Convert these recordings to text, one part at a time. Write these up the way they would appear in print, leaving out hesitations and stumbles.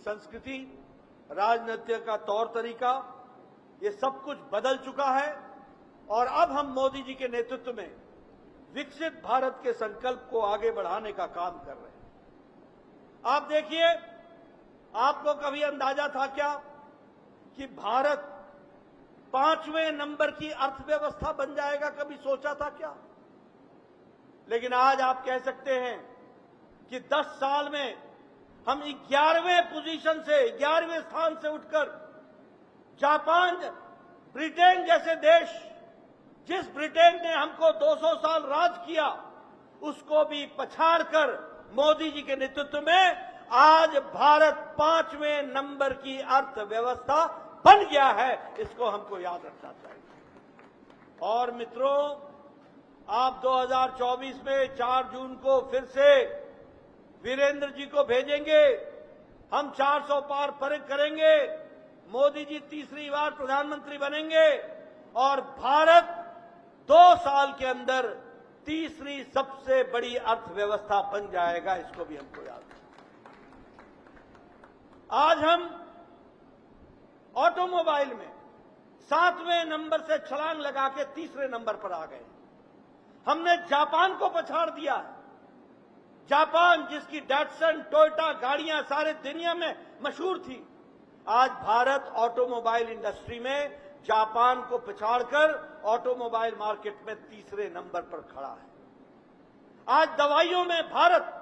संस्कृति, राजनीति का तौर तरीका, ये सब कुछ बदल चुका है और अब हम मोदी जी के नेतृत्व में विकसित भारत के संकल्प को आगे बढ़ाने का काम कर रहे हैं। आप देखिए, आपको कभी अंदाजा था क्या कि भारत 5वें नंबर की अर्थव्यवस्था बन जाएगा? कभी सोचा था क्या? लेकिन आज आप कह सकते हैं कि 10 साल में हम 11वें पोजीशन से 11वें स्थान से उठकर जापान, ब्रिटेन जैसे देश, जिस ब्रिटेन ने हमको 200 साल राज किया, उसको भी पछाड़कर मोदी जी के नेतृत्व में आज भारत 5वें नंबर की अर्थव्यवस्था बन गया है। इसको हमको याद रखना चाहिए। और मित्रों, आप 2024 में 4 जून को फिर से वीरेंद्र जी को भेजेंगे। हम 400 पार करेंगे, मोदी जी तीसरी बार प्रधानमंत्री बनेंगे और भारत 2 साल के अंदर तीसरी सबसे बड़ी अर्थव्यवस्था बन जाएगा। इसको भी हमको याद रखना। आज हम ऑटोमोबाइल में 7वें नंबर से छलांग लगा के तीसरे नंबर पर आ गए। हमने जापान को पछाड़ दिया है। जापान, जिसकी डैटसन, टोयोटा गाड़ियां सारे दुनिया में मशहूर थी, आज भारत ऑटोमोबाइल इंडस्ट्री में जापान को पछाड़कर ऑटोमोबाइल मार्केट में तीसरे नंबर पर खड़ा है। आज दवाइयों में भारत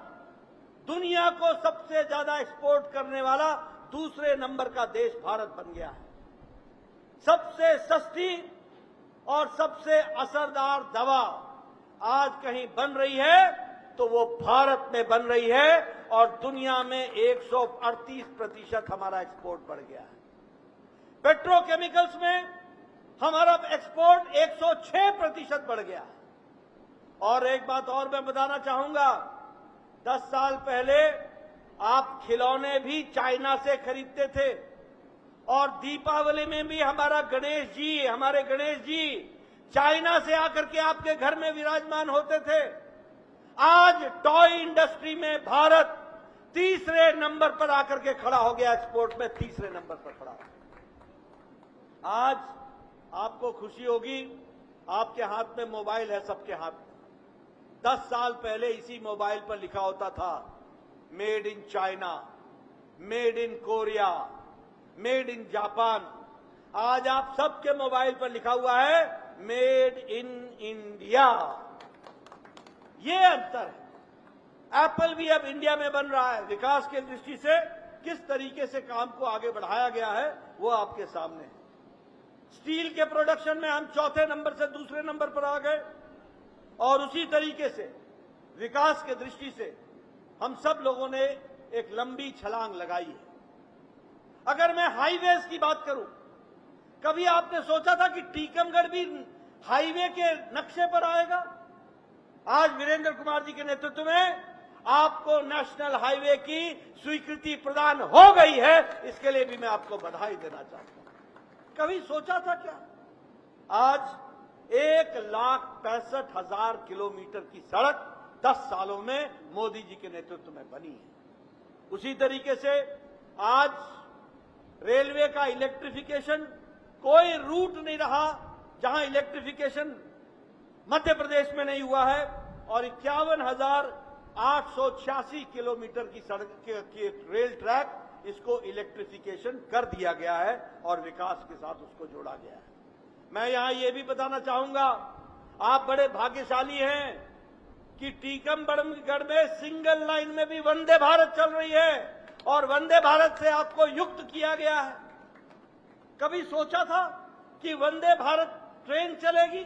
दुनिया को सबसे ज्यादा एक्सपोर्ट करने वाला दूसरे नंबर का देश भारत बन गया है। सबसे सस्ती और सबसे असरदार दवा आज कहीं बन रही है तो वो भारत में बन रही है और दुनिया में 138% हमारा एक्सपोर्ट बढ़ गया है। पेट्रोकेमिकल्स में हमारा एक्सपोर्ट 106% बढ़ गया है। और एक बात और मैं बताना चाहूंगा, 10 साल पहले आप खिलौने भी चाइना से खरीदते थे और दीपावली में भी हमारे गणेश जी चाइना से आकर के आपके घर में विराजमान होते थे। आज टॉय इंडस्ट्री में भारत तीसरे नंबर पर आकर के खड़ा हो गया, एक्सपोर्ट में तीसरे नंबर पर खड़ा हो गया। आज आपको खुशी होगी, आपके हाथ में मोबाइल है, सबके हाथ में। 10 साल पहले इसी मोबाइल पर लिखा होता था made in China, made in Korea, made in Japan. आज आप सबके मोबाइल पर लिखा हुआ है मेड इन इंडिया। ये अंतर है। एप्पल भी अब इंडिया में बन रहा है। विकास की दृष्टि से किस तरीके से काम को आगे बढ़ाया गया है वो आपके सामने है। स्टील के प्रोडक्शन में हम 4थे नंबर से दूसरे नंबर पर आ गए और उसी तरीके से विकास की दृष्टि से हम सब लोगों ने एक लंबी छलांग लगाई है। अगर मैं हाईवेज की बात करूं, कभी आपने सोचा था कि टीकमगढ़ भी हाईवे के नक्शे पर आएगा? आज वीरेंद्र कुमार जी के नेतृत्व में आपको नेशनल हाईवे की स्वीकृति प्रदान हो गई है। इसके लिए भी मैं आपको बधाई देना चाहता हूं। कभी सोचा था क्या? आज 1,65,000 किलोमीटर की सड़क 10 सालों में मोदी जी के नेतृत्व में बनी है। उसी तरीके से आज रेलवे का इलेक्ट्रिफिकेशन, कोई रूट नहीं रहा जहां इलेक्ट्रिफिकेशन मध्य प्रदेश में नहीं हुआ है और 51,886 किलोमीटर की सड़क की रेल ट्रैक, इसको इलेक्ट्रिफिकेशन कर दिया गया है और विकास के साथ उसको जोड़ा गया है। मैं यहां यह भी बताना चाहूंगा, आप बड़े भाग्यशाली हैं कि टीकमगढ़ में सिंगल लाइन में भी वंदे भारत चल रही है और वंदे भारत से आपको युक्त किया गया है। कभी सोचा था कि वंदे भारत ट्रेन चलेगी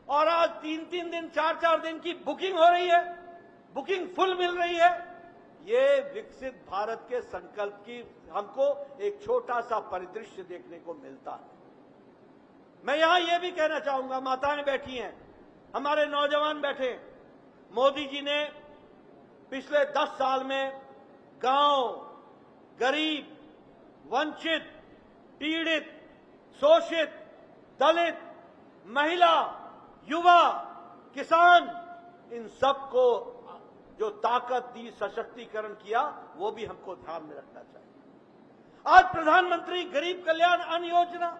और आज 3-3 दिन, 4-4 दिन की बुकिंग हो रही है, बुकिंग फुल मिल रही है? ये विकसित भारत के संकल्प की हमको एक छोटा सा परिदृश्य देखने को मिलता है। मैं यहां यह भी कहना चाहूंगा, माताएं बैठी हैं, हमारे नौजवान बैठे, मोदी जी ने पिछले 10 साल में गांव, गरीब, वंचित, पीड़ित, शोषित, दलित, महिला, युवा, किसान, इन सबको जो ताकत दी, सशक्तिकरण किया, वो भी हमको ध्यान में रखना चाहिए। आज प्रधानमंत्री गरीब कल्याण अन्न योजना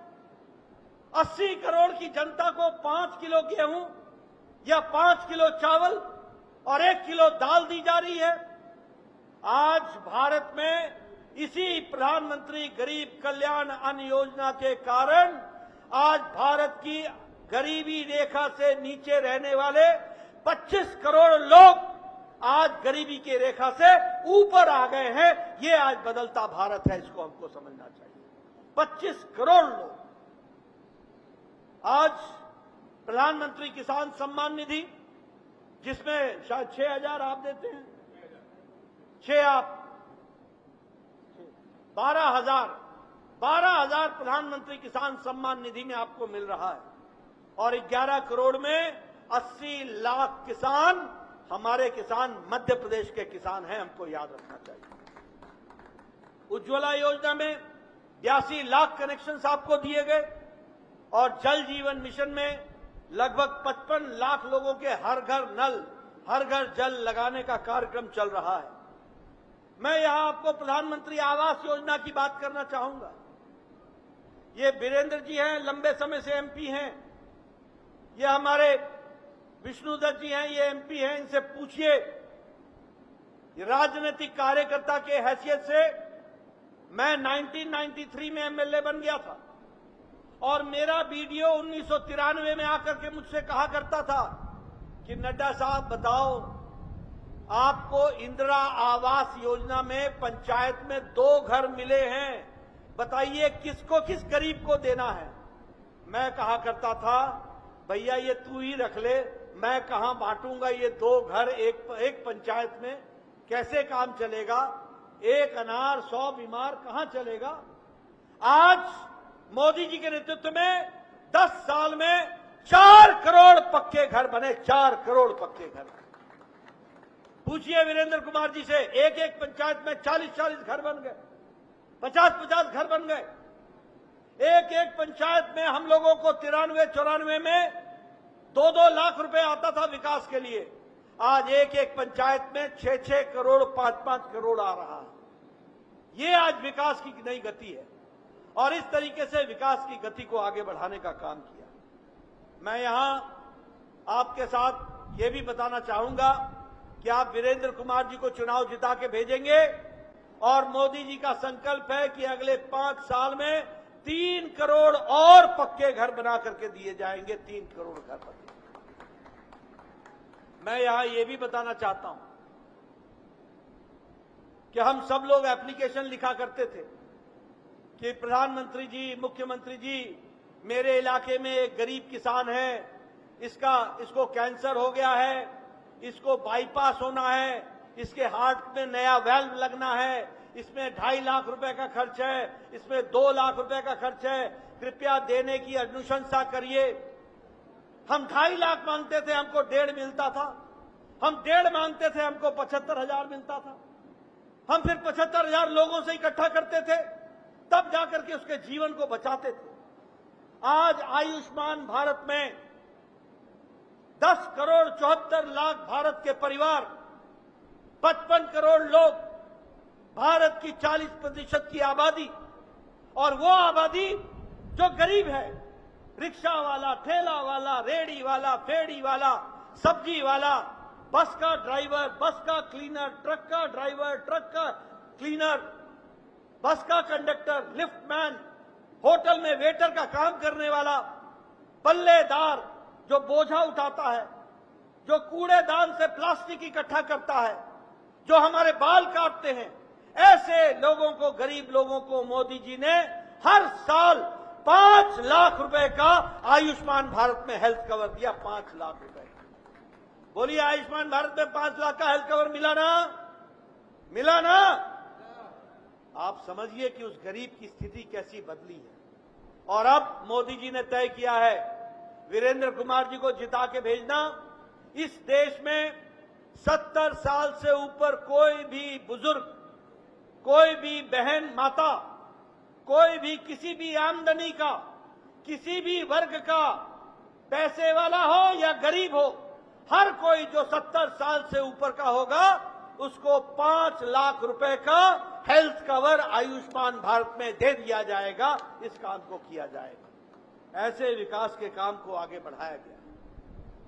80 करोड़ की जनता को 5 किलो गेहूं या 5 किलो चावल और 1 किलो दाल दी जा रही है। आज भारत में इसी प्रधानमंत्री गरीब कल्याण अन्न योजना के कारण आज भारत की गरीबी रेखा से नीचे रहने वाले 25 करोड़ लोग आज गरीबी की रेखा से ऊपर आ गए हैं। ये आज बदलता भारत है, इसको हमको समझना चाहिए। 25 करोड़ लोग आज प्रधानमंत्री किसान सम्मान निधि, जिसमें शायद 6,000 आप देते हैं, 6 आप 12,000 प्रधानमंत्री किसान सम्मान निधि में आपको मिल रहा है और 11 करोड़ में 80 लाख किसान हमारे किसान मध्य प्रदेश के किसान हैं, हमको याद रखना चाहिए। उज्ज्वला योजना में 82 लाख कनेक्शंस आपको दिए गए और जल जीवन मिशन में लगभग 55 लाख लोगों के हर घर नल, हर घर जल लगाने का कार्यक्रम चल रहा है। मैं यहां आपको प्रधानमंत्री आवास योजना की बात करना चाहूंगा। ये वीरेंद्र जी हैं, लंबे समय से एमपी हैं। ये हमारे विष्णुदत्त जी हैं, ये एमपी हैं। इनसे पूछिए, राजनीतिक कार्यकर्ता के हैसियत से मैं 1993 में एमएलए बन गया था और मेरा वीडियो 1993 में आकर के मुझसे कहा करता था कि नड्डा साहब बताओ, आपको इंदिरा आवास योजना में पंचायत में 2 घर मिले हैं, बताइए किसको, किस गरीब को देना है। मैं कहा करता था, भैया ये तू ही रख ले, मैं कहां बांटूंगा ये 2 घर एक पंचायत में, कैसे काम चलेगा, 1 अनार 100 बीमार कहां चलेगा। आज मोदी जी के नेतृत्व में 10 साल में 4 करोड़ पक्के घर बने, 4 करोड़ पक्के घर। पूछिए वीरेंद्र कुमार जी से, एक पंचायत में 40-40 घर बन गए, 50-50 घर बन गए। एक पंचायत में हम लोगों को 93-94 में 2-2 लाख रुपए आता था विकास के लिए, आज एक पंचायत में 6-6 करोड़ 5-5 करोड़ आ रहा है। ये आज विकास की नई गति है और इस तरीके से विकास की गति को आगे बढ़ाने का काम किया। मैं यहां आपके साथ ये भी बताना चाहूंगा कि आप वीरेंद्र कुमार जी को चुनाव जिता के भेजेंगे और मोदी जी का संकल्प है कि अगले 5 साल में 3 करोड़ और पक्के घर बना करके दिए जाएंगे, 3 करोड़ घर बने। मैं यहां यह भी बताना चाहता हूं कि हम सब लोग एप्लीकेशन लिखा करते थे कि प्रधानमंत्री जी, मुख्यमंत्री जी, मेरे इलाके में एक गरीब किसान है, इसको कैंसर हो गया है, इसको बाईपास होना है, इसके हार्ट में नया वेल्व लगना है, इसमें 2.5 लाख रुपए का खर्च है, इसमें 2 लाख रुपए का खर्च है, कृपया देने की अनुशंसा करिए। हम 2.5 लाख मांगते थे, हमको 1.5 मिलता था। हम 1.5 मांगते थे, हमको 75,000 मिलता था। हम फिर 75,000 लोगों से इकट्ठा करते थे, तब जाकर के उसके जीवन को बचाते थे। आज आयुष्मान भारत में 10 करोड़ 74 लाख भारत के परिवार, 55 करोड़ लोग, भारत की 40% की आबादी, और वो आबादी जो गरीब है, रिक्शा वाला, ठेला वाला, रेड़ी वाला, फेड़ी वाला, सब्जी वाला, बस का ड्राइवर, बस का क्लीनर, ट्रक का ड्राइवर, ट्रक का क्लीनर, बस का कंडक्टर, लिफ्टमैन, होटल में वेटर का काम करने वाला, पल्लेदार जो बोझा उठाता है, जो कूड़ेदान से प्लास्टिक इकट्ठा करता है, जो हमारे बाल काटते हैं, ऐसे लोगों को, गरीब लोगों को मोदी जी ने हर साल 5 लाख रुपए का आयुष्मान भारत में हेल्थ कवर दिया। 5 लाख रुपए। बोलिए, आयुष्मान भारत में 5 लाख का हेल्थ कवर मिला ना? मिला ना? आप समझिए कि उस गरीब की स्थिति कैसी बदली है। और अब मोदी जी ने तय किया है वीरेंद्र कुमार जी को जिता के भेजना। इस देश में 70 साल से ऊपर कोई भी बुजुर्ग, कोई भी बहन माता, कोई भी किसी भी आमदनी का, किसी भी वर्ग का, पैसे वाला हो या गरीब हो, हर कोई जो 70 साल से ऊपर का होगा, उसको 5 लाख रुपए का हेल्थ कवर आयुष्मान भारत में दे दिया जाएगा। इस काम को किया जाएगा। ऐसे विकास के काम को आगे बढ़ाया गया।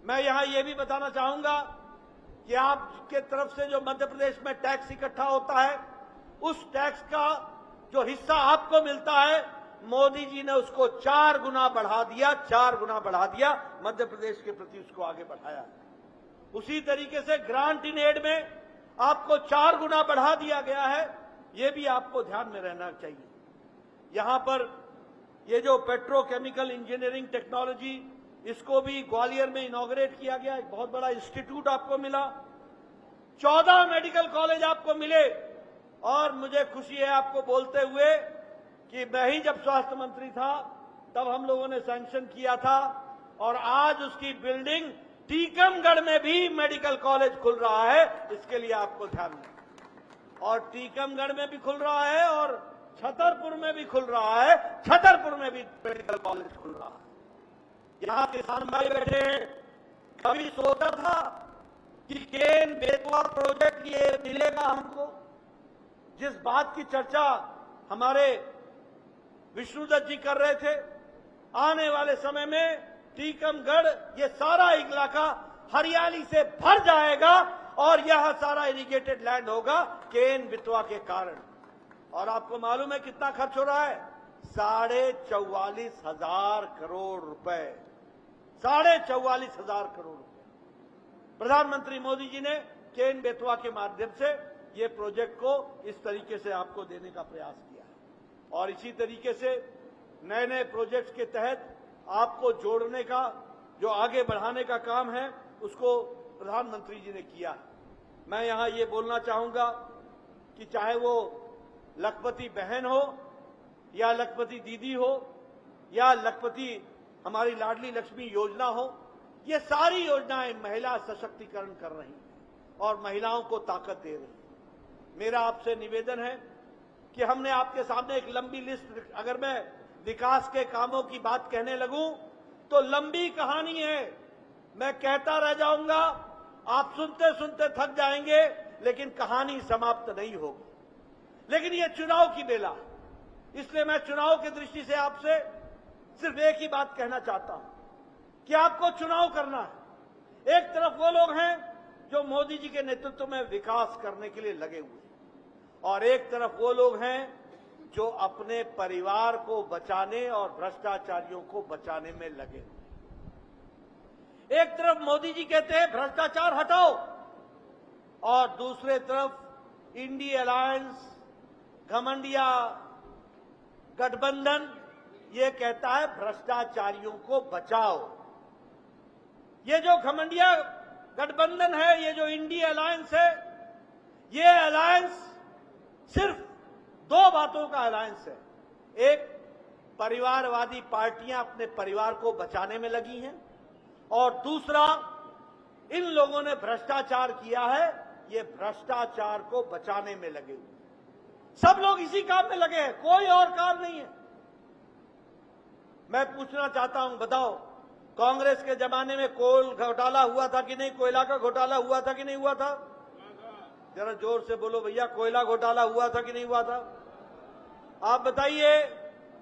मैं यहां यह भी बताना चाहूंगा कि आपके तरफ से जो मध्य प्रदेश में टैक्स इकट्ठा होता है, उस टैक्स का जो हिस्सा आपको मिलता है, मोदी जी ने उसको 4 गुना बढ़ा दिया। 4 गुना बढ़ा दिया। मध्य प्रदेश के प्रति उसको आगे बढ़ाया। उसी तरीके से ग्रांट इन एड में आपको 4 गुना बढ़ा दिया गया है। यह भी आपको ध्यान में रहना चाहिए। यहां पर ये जो पेट्रोकेमिकल इंजीनियरिंग टेक्नोलॉजी, इसको भी ग्वालियर में इनॉग्रेट किया गया। एक बहुत बड़ा इंस्टीट्यूट आपको मिला। 14 मेडिकल कॉलेज आपको मिले। और मुझे खुशी है आपको बोलते हुए कि मैं ही जब स्वास्थ्य मंत्री था तब हम लोगों ने सैंक्शन किया था, और आज उसकी बिल्डिंग टीकमगढ़ में भी मेडिकल कॉलेज खुल रहा है। इसके लिए आपको ध्यान दें। और टीकमगढ़ में भी खुल रहा है और छतरपुर में भी खुल रहा है। छतरपुर में भी मेडिकल कॉलेज खुल रहा है। यहां किसान भाई बैठे हैं। कभी सोचा था कि केन बेतवा प्रोजेक्ट ये मिलेगा हमको? जिस बात की चर्चा हमारे विष्णुदत्त जी कर रहे थे, आने वाले समय में टीकमगढ़ ये सारा इलाका हरियाली से भर जाएगा और यह सारा इरिगेटेड लैंड होगा केन बेतवा के कारण। और आपको मालूम है कितना खर्च हो रहा है? 44,500 करोड़ रुपए। 44,500 करोड़ रुपए प्रधानमंत्री मोदी जी ने केन बेतवा के माध्यम से ये प्रोजेक्ट को इस तरीके से आपको देने का प्रयास किया है। और इसी तरीके से नए नए प्रोजेक्ट्स के तहत आपको जोड़ने का, जो आगे बढ़ाने का काम है, उसको प्रधानमंत्री जी ने किया है। मैं यहां ये बोलना चाहूंगा कि चाहे वो लखपति बहन हो या लखपति दीदी हो या लखपति हमारी लाडली लक्ष्मी योजना हो, ये सारी योजनाएं महिला सशक्तिकरण कर रही हैं और महिलाओं को ताकत दे रही हैं। मेरा आपसे निवेदन है कि हमने आपके सामने एक लंबी लिस्ट, अगर मैं विकास के कामों की बात कहने लगूं तो लंबी कहानी है। मैं कहता रह जाऊंगा, आप सुनते सुनते थक जाएंगे, लेकिन कहानी समाप्त नहीं होगी। लेकिन ये चुनाव की बेला है, इसलिए मैं चुनाव की दृष्टि से आपसे सिर्फ एक ही बात कहना चाहता हूं कि आपको चुनाव करना है। एक तरफ वो लोग हैं जो मोदी जी के नेतृत्व में विकास करने के लिए लगे हुए हैं, और एक तरफ वो लोग हैं जो अपने परिवार को बचाने और भ्रष्टाचारियों को बचाने में लगे। एक तरफ मोदी जी कहते हैं भ्रष्टाचार हटाओ, और दूसरे तरफ इंडिया अलायंस, घमंडिया गठबंधन ये कहता है भ्रष्टाचारियों को बचाओ। ये जो घमंडिया गठबंधन है, ये जो इंडिया अलायंस है, ये अलायंस सिर्फ 2 बातों का अलायंस है। एक, परिवारवादी पार्टियां अपने परिवार को बचाने में लगी हैं, और दूसरा, इन लोगों ने भ्रष्टाचार किया है, ये भ्रष्टाचार को बचाने में लगे हुए। सब लोग इसी काम में लगे हैं, कोई और काम नहीं है। मैं पूछना चाहता हूं, बताओ कांग्रेस के जमाने में कोल घोटाला हुआ था कि नहीं? कोयला का घोटाला हुआ था कि नहीं हुआ था? जरा जोर से बोलो भैया, कोयला घोटाला हुआ था कि नहीं हुआ था? आप बताइए,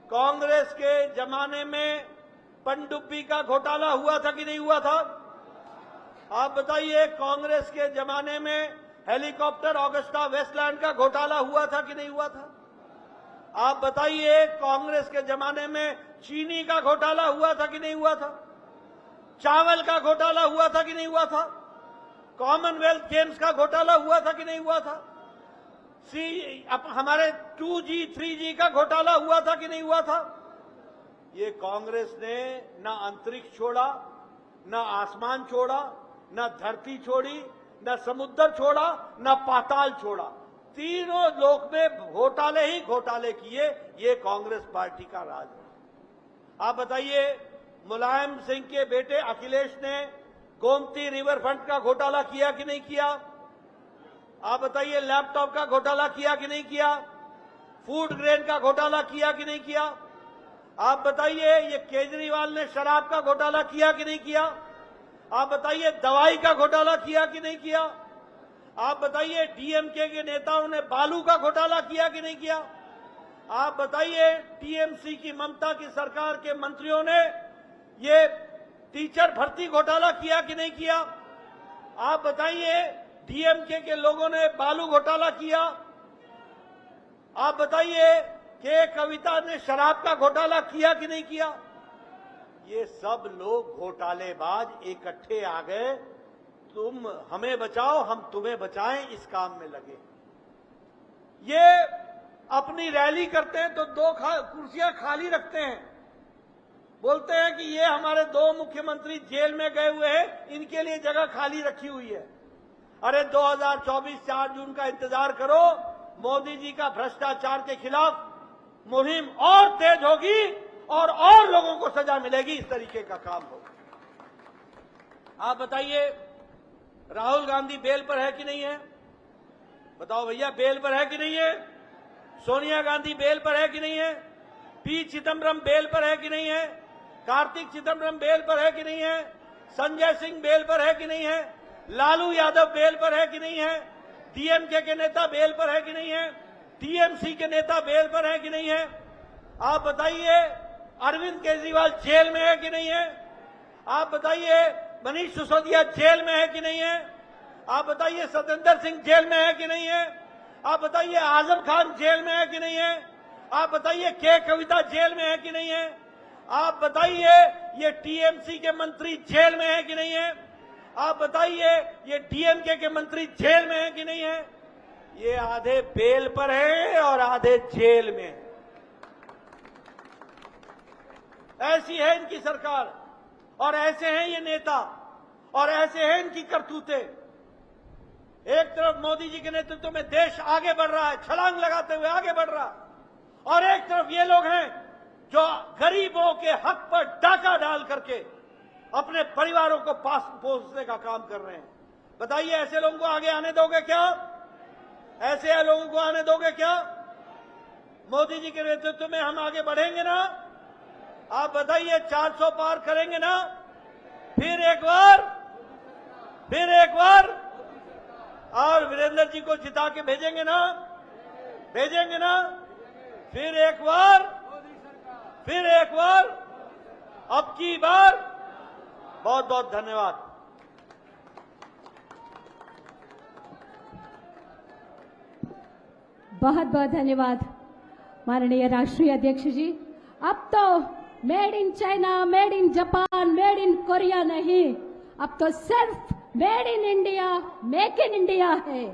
कांग्रेस के जमाने में पनडुब्बी का घोटाला हुआ था कि नहीं हुआ था? आप बताइए, कांग्रेस के जमाने में हेलीकॉप्टर ऑगस्टा वेस्टलैंड का घोटाला हुआ था कि नहीं हुआ था? आप बताइए, कांग्रेस के जमाने में चीनी का घोटाला हुआ था कि नहीं हुआ था? चावल का घोटाला हुआ था कि नहीं हुआ था? कॉमनवेल्थ गेम्स का घोटाला हुआ था कि नहीं हुआ था? हमारे 2G 3G का घोटाला हुआ था कि नहीं हुआ था? ये कांग्रेस ने ना अंतरिक्ष छोड़ा, ना आसमान छोड़ा, ना धरती छोड़ी, ना समुद्र छोड़ा, ना पाताल छोड़ा। तीनों लोक में घोटाले ही घोटाले किए। ये कांग्रेस पार्टी का राज है। आप बताइए, मुलायम सिंह के बेटे अखिलेश ने गोमती रिवर फ्रंट का घोटाला किया कि नहीं किया? आप बताइए, लैपटॉप का घोटाला किया कि नहीं किया? फूड ग्रेन का घोटाला किया कि नहीं किया? आप बताइए, ये केजरीवाल ने शराब का घोटाला किया कि नहीं किया? आप बताइए, दवाई का घोटाला किया कि नहीं किया? आप बताइए डीएमके के नेताओं ने बालू का घोटाला किया कि नहीं किया? आप बताइए टीएमसी की ममता की सरकार के मंत्रियों ने ये टीचर भर्ती घोटाला किया कि नहीं किया? आप बताइए डीएमके के लोगों ने बालू घोटाला किया? आप बताइए कि कविता ने शराब का घोटाला किया कि नहीं किया? ये सब लोग घोटालेबाज इकट्ठे आ गए, तुम हमें बचाओ हम तुम्हें बचाएं, इस काम में लगे। ये अपनी रैली करते हैं तो दो कुर्सियां खाली रखते हैं, बोलते हैं कि ये हमारे दो मुख्यमंत्री जेल में गए हुए हैं, इनके लिए जगह खाली रखी हुई है। अरे 2024 4 जून का इंतजार करो, मोदी जी का भ्रष्टाचार के खिलाफ मुहिम और तेज होगी और लोगों को सजा मिलेगी। इस तरीके का काम होगा। आप बताइए राहुल गांधी बेल पर है कि नहीं है? बताओ भैया, बेल पर है कि नहीं है? सोनिया गांधी बेल पर है कि नहीं है? पी चिदम्बरम बेल पर है कि नहीं है? कार्तिक चिदम्बरम बेल पर है कि नहीं है? संजय सिंह बेल पर है कि नहीं है? लालू यादव बेल पर है कि नहीं है? डीएमके के नेता बेल पर है कि नहीं है? टीएमसी के नेता बेल पर है कि नहीं है? आप बताइए अरविंद केजरीवाल जेल में है कि नहीं है? आप बताइए मनीष सिसोदिया जेल में है कि नहीं है? आप बताइए सतेंद्र सिंह जेल में है कि नहीं है? आप बताइए आजम खान जेल में है कि नहीं है? आप बताइए के कविता जेल में है कि नहीं है? आप बताइए ये टीएमसी के मंत्री जेल में है कि नहीं है? आप बताइए ये डीएमके के मंत्री जेल में है कि नहीं है? ये आधे बेल पर है और आधे जेल में है। ऐसी है इनकी सरकार और ऐसे हैं ये नेता और ऐसे हैं इनकी करतूतें। एक तरफ मोदी जी के नेतृत्व में देश आगे बढ़ रहा है, छलांग लगाते हुए आगे बढ़ रहा है, और एक तरफ ये लोग हैं जो गरीबों के हक पर डाका डाल करके अपने परिवारों को पास पोसने का काम कर रहे हैं। बताइए ऐसे लोगों को आगे आने दोगे क्या? ऐसे लोगों को आने दोगे क्या? मोदी जी के नेतृत्व में हम आगे बढ़ेंगे ना? आप बताइए 400 पार करेंगे ना? फिर एक बार और वीरेंद्र जी को जिता के भेजेंगे ना? भेजेंगे ना? फिर एक बार अब की बार। बहुत बहुत धन्यवाद। बहुत बहुत धन्यवाद माननीय राष्ट्रीय अध्यक्ष जी। अब तो made in China, made in Japan, made in Korea नहीं, अब तो सिर्फ made in India, make in India है।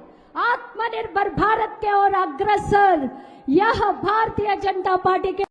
आत्मनिर्भर भारत के ओर अग्रसर यह भारतीय जनता पार्टी के